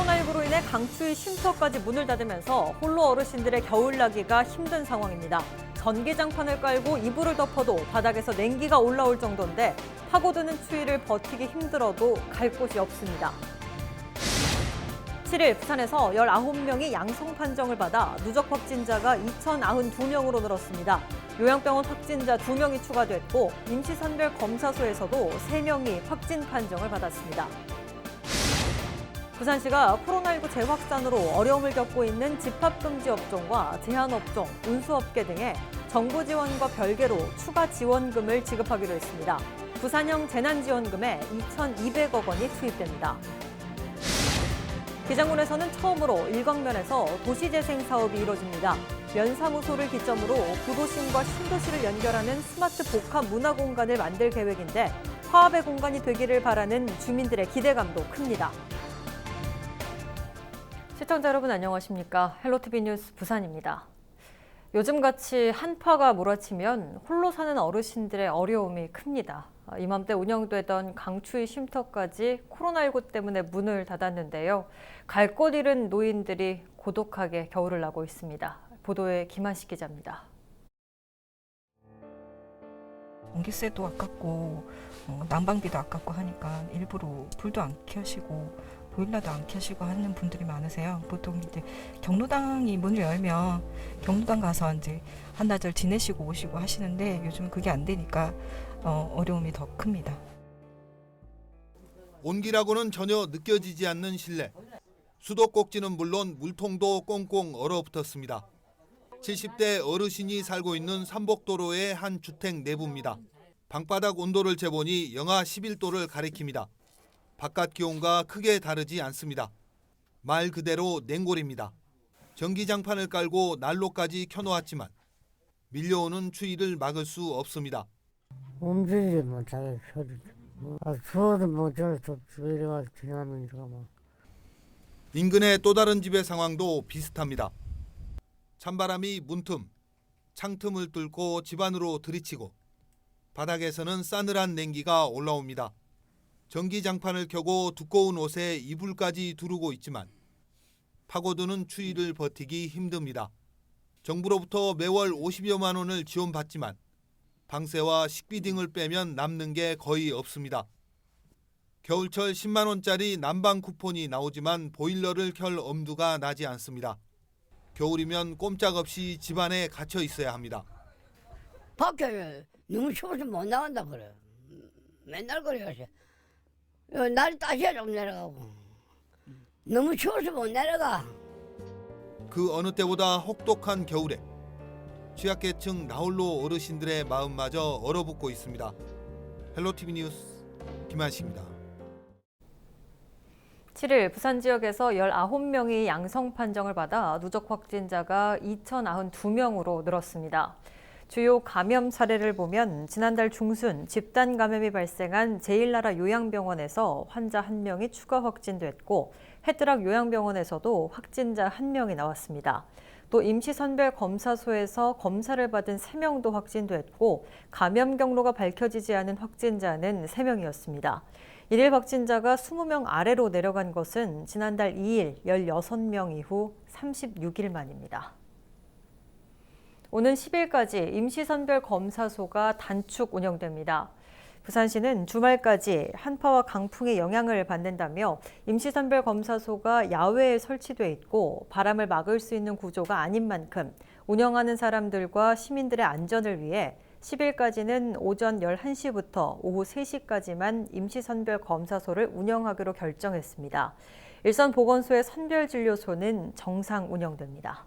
코로나19로 인해 강추위 쉼터까지 문을 닫으면서 홀로 어르신들의 겨울나기가 힘든 상황입니다. 전기장판을 깔고 이불을 덮어도 바닥에서 냉기가 올라올 정도인데 파고드는 추위를 버티기 힘들어도 갈 곳이 없습니다. 7일 부산에서 19명이 양성 판정을 받아 누적 확진자가 2,092명으로 늘었습니다. 요양병원 확진자 2명이 추가됐고 임시선별 검사소에서도 3명이 확진 판정을 받았습니다. 부산시가 코로나19 재확산으로 어려움을 겪고 있는 집합금지 업종과 제한업종, 운수업계 등에 정부 지원과 별개로 추가 지원금을 지급하기로 했습니다. 부산형 재난지원금에 2,200억 원이 투입됩니다. 기장군에서는 처음으로 일광면에서 도시재생 사업이 이뤄집니다. 면사무소를 기점으로 구도심과 신도시를 연결하는 스마트 복합 문화공간을 만들 계획인데 화합의 공간이 되기를 바라는 주민들의 기대감도 큽니다. 시청자 여러분 안녕하십니까? 헬로티비 뉴스 부산입니다. 요즘같이 한파가 몰아치면 홀로 사는 어르신들의 어려움이 큽니다. 이맘때 운영되던 강추위 쉼터까지 코로나19 때문에 문을 닫았는데요. 갈 곳 잃은 노인들이 고독하게 겨울을 나고 있습니다. 보도에 김한식 기자입니다. 전기세도 아깝고 난방비도 아깝고 하니까 일부러 불도 안 켜시고 보일러도 안 켜시고 하는 분들이 많으세요. 보통 이제 경로당이 문을 열면 경로당 가서 이제 한나절 지내시고 오시고 하시는데 요즘 그게 안 되니까 어려움이 더 큽니다. 온기라고는 전혀 느껴지지 않는 실내. 수도꼭지는 물론 물통도 꽁꽁 얼어붙었습니다. 70대 어르신이 살고 있는 삼복도로의 한 주택 내부입니다. 방바닥 온도를 재보니 영하 11도를 가리킵니다. 바깥 기온과 크게 다르지 않습니다. 말 그대로 냉골입니다. 전기장판을 깔고 난로까지 켜놓았지만 밀려오는 추위를 막을 수 없습니다. 움직이지 못하게 소리. 추워도 못 잘 수 없지. 이래가 지나면 이가 뭐. 인근의 또 다른 집의 상황도 비슷합니다. 찬바람이 문틈, 창틈을 뚫고 집 안으로 들이치고 바닥에서는 싸늘한 냉기가 올라옵니다. 전기장판을 켜고 두꺼운 옷에 이불까지 두르고 있지만 파고드는 추위를 버티기 힘듭니다. 정부로부터 매월 50여만 원을 지원받지만 방세와 식비 등을 빼면 남는 게 거의 없습니다. 겨울철 10만 원짜리 난방 쿠폰이 나오지만 보일러를 켤 엄두가 나지 않습니다. 겨울이면 꼼짝없이 집안에 갇혀 있어야 합니다. 밖에 너무 추워서 못 나간다 그래. 맨날 그래야지. 날이 따시야 좀 내려가고. 너무 추워서 못 내려가. 그 어느 때보다 혹독한 겨울에 취약계층 나홀로 어르신들의 마음마저 얼어붙고 있습니다. 헬로티비 뉴스 김한식입니다. 7일 부산 지역에서 19명이 양성 판정을 받아 누적 확진자가 2,092명으로 늘었습니다. 주요 감염 사례를 보면 지난달 중순 집단 감염이 발생한 제1나라 요양병원에서 환자 1명이 추가 확진됐고 해뜨락 요양병원에서도 확진자 1명이 나왔습니다. 또 임시선별검사소에서 검사를 받은 3명도 확진됐고 감염 경로가 밝혀지지 않은 확진자는 3명이었습니다. 일일 확진자가 20명 아래로 내려간 것은 지난달 2일 16명 이후 36일 만입니다. 오는 10일까지 임시선별검사소가 단축 운영됩니다. 부산시는 주말까지 한파와 강풍의 영향을 받는다며 임시선별검사소가 야외에 설치돼 있고 바람을 막을 수 있는 구조가 아닌 만큼 운영하는 사람들과 시민들의 안전을 위해 10일까지는 오전 11시부터 오후 3시까지만 임시선별검사소를 운영하기로 결정했습니다. 일선보건소의 선별진료소는 정상 운영됩니다.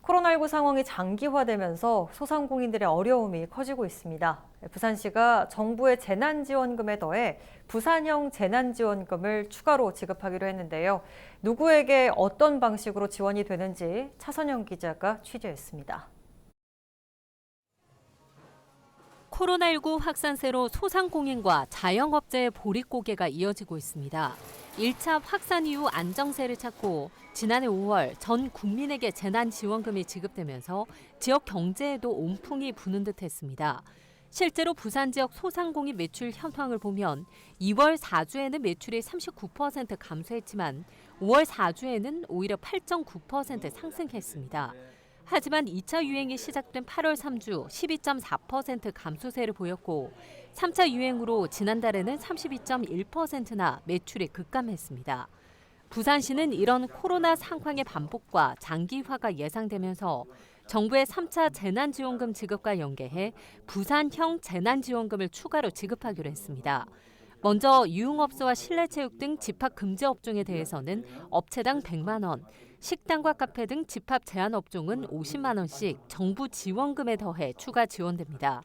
코로나19 상황이 장기화되면서 소상공인들의 어려움이 커지고 있습니다. 부산시가 정부의 재난지원금에 더해 부산형 재난지원금을 추가로 지급하기로 했는데요. 누구에게 어떤 방식으로 지원이 되는지 차선영 기자가 취재했습니다. 코로나19 확산세로 소상공인과 자영업자의 보릿고개가 이어지고 있습니다. 1차 확산 이후 안정세를 찾고 지난해 5월 전 국민에게 재난지원금이 지급되면서 지역 경제에도 온풍이 부는 듯했습니다. 실제로 부산 지역 소상공인 매출 현황을 보면 2월 4주에는 매출이 39% 감소했지만 5월 4주에는 오히려 8.9% 상승했습니다. 하지만 2차 유행이 시작된 8월 3주 12.4% 감소세를 보였고 3차 유행으로 지난달에는 32.1%나 매출이 급감했습니다. 부산시는 이런 코로나 상황의 반복과 장기화가 예상되면서 정부의 3차 재난지원금 지급과 연계해 부산형 재난지원금을 추가로 지급하기로 했습니다. 먼저 유흥업소와 실내체육 등 집합 금지 업종에 대해서는 업체당 100만 원, 식당과 카페 등 집합 제한 업종은 50만 원씩 정부 지원금에 더해 추가 지원됩니다.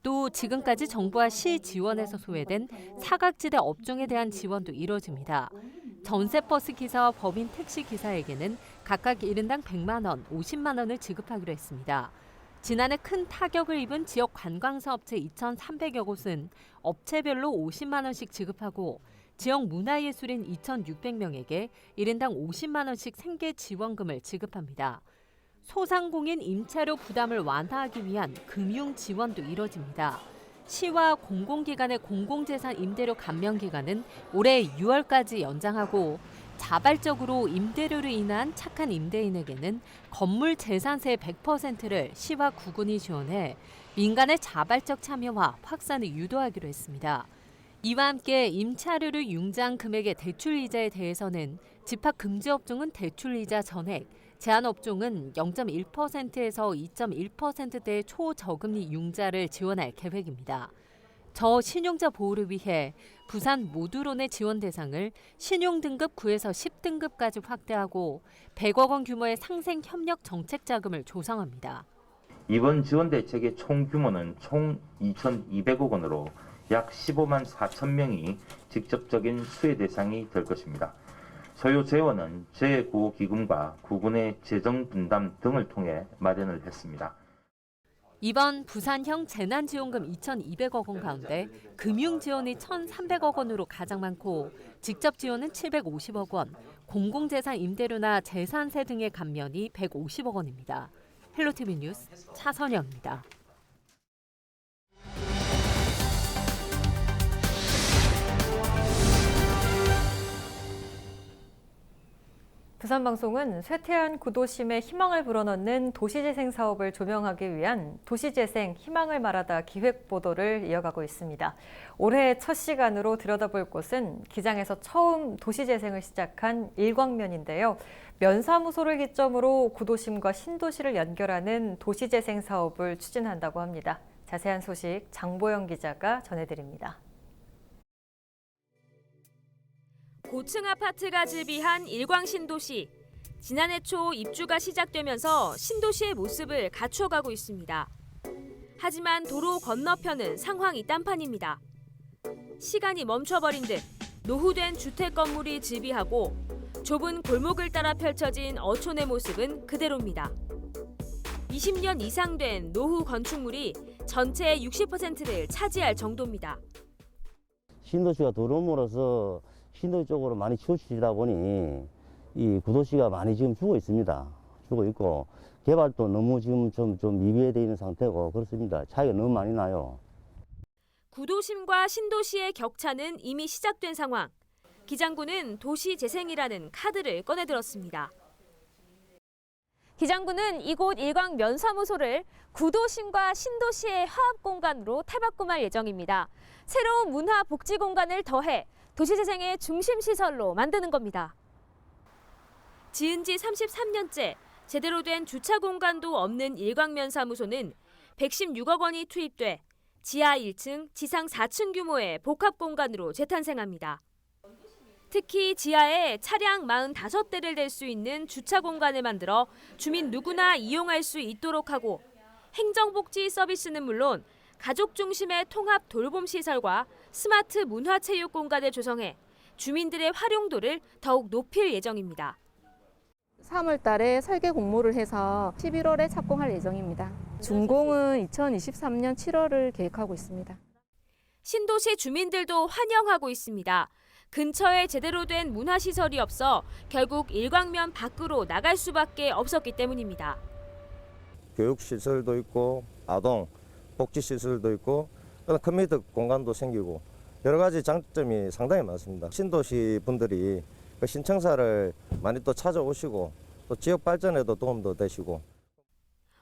또 지금까지 정부와 시 지원에서 소외된 사각지대 업종에 대한 지원도 이뤄집니다. 전세버스 기사와 법인 택시 기사에게는 각각 1인당 100만 원, 50만 원을 지급하기로 했습니다. 지난해 큰 타격을 입은 지역 관광사업체 2,300여 곳은 업체별로 50만 원씩 지급하고 지역 문화예술인 2,600명에게 1인당 50만 원씩 생계 지원금을 지급합니다. 소상공인 임차료 부담을 완화하기 위한 금융 지원도 이뤄집니다. 시와 공공기관의 공공재산 임대료 감면 기간은 올해 6월까지 연장하고 자발적으로 임대료로 인한 착한 임대인에게는 건물 재산세 100%를 시와 구군이 지원해 민간의 자발적 참여와 확산을 유도하기로 했습니다. 이와 함께 임차료를 융자한 금액의 대출 이자에 대해서는 집합 금지 업종은 대출 이자 전액, 제한 업종은 0.1%에서 2.1%대의 초저금리 융자를 지원할 계획입니다. 저신용자 보호를 위해 부산 모두론의 지원 대상을 신용등급 9에서 10등급까지 확대하고 100억 원 규모의 상생 협력 정책 자금을 조성합니다. 이번 지원 대책의 총 규모는 총 2,200억 원으로 약 15만 4천 명이 직접적인 수혜 대상이 될 것입니다. 소요 재원은 제9기금과 구군의 재정 분담 등을 통해 마련을 했습니다. 이번 부산형 재난지원금 2,200억 원 가운데 금융 지원이 1,300억 원으로 가장 많고 직접 지원은 750억 원, 공공재산 임대료나 재산세 등의 감면이 150억 원입니다. 헬로티비 뉴스 차선영입니다. 부산방송은 쇠퇴한 구도심에 희망을 불어넣는 도시재생 사업을 조명하기 위한 도시재생 희망을 말하다 기획보도를 이어가고 있습니다. 올해 첫 시간으로 들여다볼 곳은 기장에서 처음 도시재생을 시작한 일광면인데요. 면사무소를 기점으로 구도심과 신도시를 연결하는 도시재생 사업을 추진한다고 합니다. 자세한 소식 장보영 기자가 전해드립니다. 고층 아파트가 즐비한 일광신도시. 지난해 초 입주가 시작되면서 신도시의 모습을 갖춰가고 있습니다. 하지만 도로 건너편은 상황이 딴판입니다. 시간이 멈춰버린 듯 노후된 주택 건물이 즐비하고 좁은 골목을 따라 펼쳐진 어촌의 모습은 그대로입니다. 20년 이상 된 노후 건축물이 전체의 60%를 차지할 정도입니다. 신도시가 들어옴으로써 신도시 쪽으로 많이 치우치다 보니 이 구도시가 많이 지금 죽어 있습니다. 죽어 있고 개발도 너무 지금 좀 미비되어 있는 상태고 그렇습니다. 차이가 너무 많이 나요. 구도심과 신도시의 격차는 이미 시작된 상황. 기장군은 도시재생이라는 카드를 꺼내들었습니다. 기장군은 이곳 일광 면사무소를 구도심과 신도시의 화합 공간으로 탈바꿈할 예정입니다. 새로운 문화 복지 공간을 더해 도시재생의 중심 시설로 만드는 겁니다. 지은 지 33년째 제대로 된 주차 공간도 없는 일광면사무소는 116억 원이 투입돼 지하 1층, 지상 4층 규모의 복합 공간으로 재탄생합니다. 특히 지하에 차량 45대를 댈 수 있는 주차 공간을 만들어 주민 누구나 이용할 수 있도록 하고 행정복지 서비스는 물론 가족 중심의 통합 돌봄 시설과 스마트 문화체육 공간을 조성해 주민들의 활용도를 더욱 높일 예정입니다. 3월 달에 설계 공모를 해서 11월에 착공할 예정입니다. 준공은 2023년 7월을 계획하고 있습니다. 신도시 주민들도 환영하고 있습니다. 근처에 제대로 된 문화시설이 없어 결국 일광면 밖으로 나갈 수밖에 없었기 때문입니다. 교육시설도 있고 아동, 복지 시설도 있고 커뮤니티 공간도 생기고 여러 가지 장점이 상당히 많습니다. 신도시 분들이 그 신청사를 많이 또 찾아오시고 또 지역 발전에도 도움도 되시고.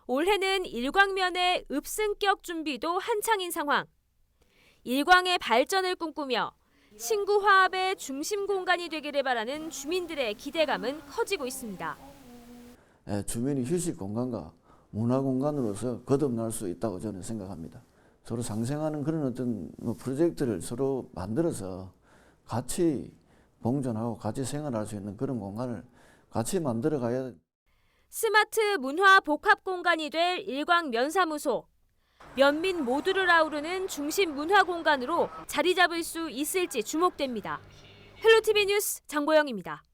올해는 일광면의 읍승격 준비도 한창인 상황. 일광의 발전을 꿈꾸며 신구 화합의 중심 공간이 되기를 바라는 주민들의 기대감은 커지고 있습니다. 주민이 휴식 공간과 문화 공간으로서 거듭날 수 있다고 저는 생각합니다. 서로 상생하는 그런 어떤 프로젝트를 서로 만들어서 같이 공존하고 같이 생활할 수 있는 그런 공간을 같이 만들어 가야. 스마트 문화 복합 공간이 될 일광 면사무소. 면민 모두를 아우르는 중심 문화 공간으로 자리 잡을 수 있을지 주목됩니다. 헬로티비 뉴스 장보영입니다.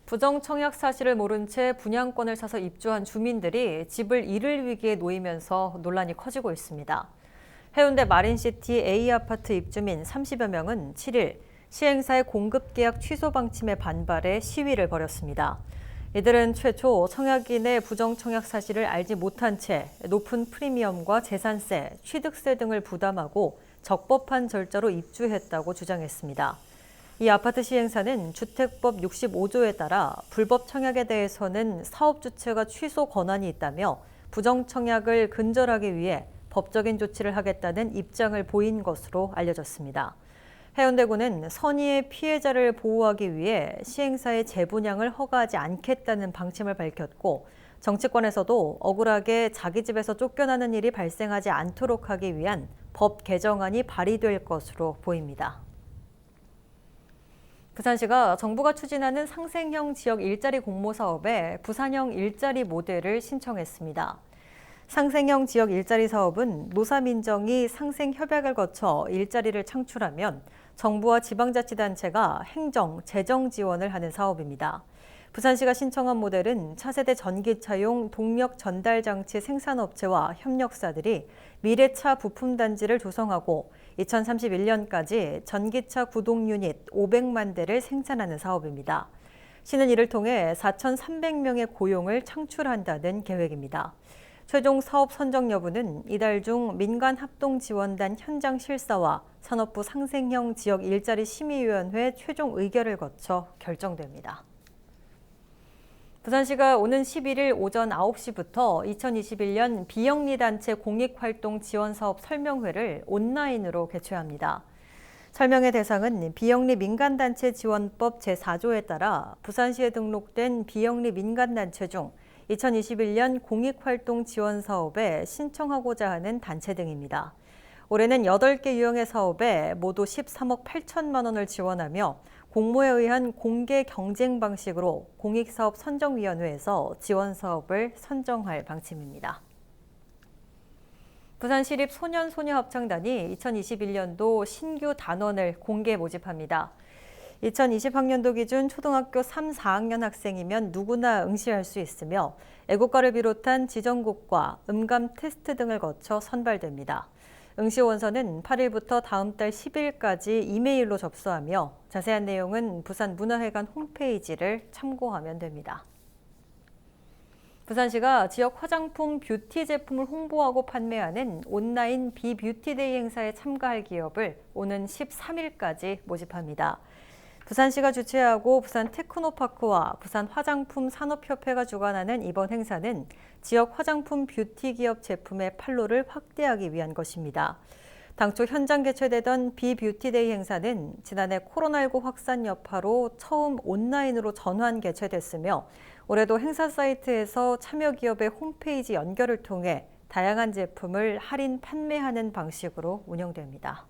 부정청약 사실을 모른 채 분양권을 사서 입주한 주민들이 집을 잃을 위기에 놓이면서 논란이 커지고 있습니다. 해운대 마린시티 A아파트 입주민 30여 명은 7일 시행사의 공급계약 취소 방침에 반발해 시위를 벌였습니다. 이들은 최초 청약인의 부정청약 사실을 알지 못한 채 높은 프리미엄과 재산세, 취득세 등을 부담하고 적법한 절차로 입주했다고 주장했습니다. 이 아파트 시행사는 주택법 65조에 따라 불법 청약에 대해서는 사업 주체가 취소 권한이 있다며 부정청약을 근절하기 위해 법적인 조치를 하겠다는 입장을 보인 것으로 알려졌습니다. 해운대구는 선의의 피해자를 보호하기 위해 시행사의 재분양을 허가하지 않겠다는 방침을 밝혔고 정치권에서도 억울하게 자기 집에서 쫓겨나는 일이 발생하지 않도록 하기 위한 법 개정안이 발의될 것으로 보입니다. 부산시가 정부가 추진하는 상생형 지역 일자리 공모 사업에 부산형 일자리 모델을 신청했습니다. 상생형 지역 일자리 사업은 노사민정이 상생협약을 거쳐 일자리를 창출하면 정부와 지방자치단체가 행정, 재정 지원을 하는 사업입니다. 부산시가 신청한 모델은 차세대 전기차용 동력 전달 장치 생산업체와 협력사들이 미래차 부품단지를 조성하고 2031년까지 전기차 구동 유닛 500만 대를 생산하는 사업입니다. 시는 이를 통해 4,300명의 고용을 창출한다는 계획입니다. 최종 사업 선정 여부는 이달 중 민간합동지원단 현장 실사와 산업부 상생형 지역 일자리 심의위원회 최종 의결을 거쳐 결정됩니다. 부산시가 오는 11일 오전 9시부터 2021년 비영리단체 공익활동 지원사업 설명회를 온라인으로 개최합니다. 설명회 대상은 비영리 민간단체 지원법 제4조에 따라 부산시에 등록된 비영리 민간단체 중 2021년 공익활동 지원 사업에 신청하고자 하는 단체 등입니다. 올해는 8개 유형의 사업에 모두 13억 8천만 원을 지원하며 공모에 의한 공개 경쟁 방식으로 공익사업 선정위원회에서 지원 사업을 선정할 방침입니다. 부산시립 소년소녀합창단이 2021년도 신규 단원을 공개 모집합니다. 2020학년도 기준 초등학교 3, 4학년 학생이면 누구나 응시할 수 있으며 애국가를 비롯한 지정곡과 음감 테스트 등을 거쳐 선발됩니다. 응시 원서는 8일부터 다음 달 10일까지 이메일로 접수하며 자세한 내용은 부산문화회관 홈페이지를 참고하면 됩니다. 부산시가 지역 화장품 뷰티 제품을 홍보하고 판매하는 온라인 비뷰티데이 행사에 참가할 기업을 오는 13일까지 모집합니다. 부산시가 주최하고 부산 테크노파크와 부산 화장품 산업협회가 주관하는 이번 행사는 지역 화장품 뷰티 기업 제품의 판로를 확대하기 위한 것입니다. 당초 현장 개최되던 비뷰티데이 행사는 지난해 코로나19 확산 여파로 처음 온라인으로 전환 개최됐으며 올해도 행사 사이트에서 참여 기업의 홈페이지 연결을 통해 다양한 제품을 할인 판매하는 방식으로 운영됩니다.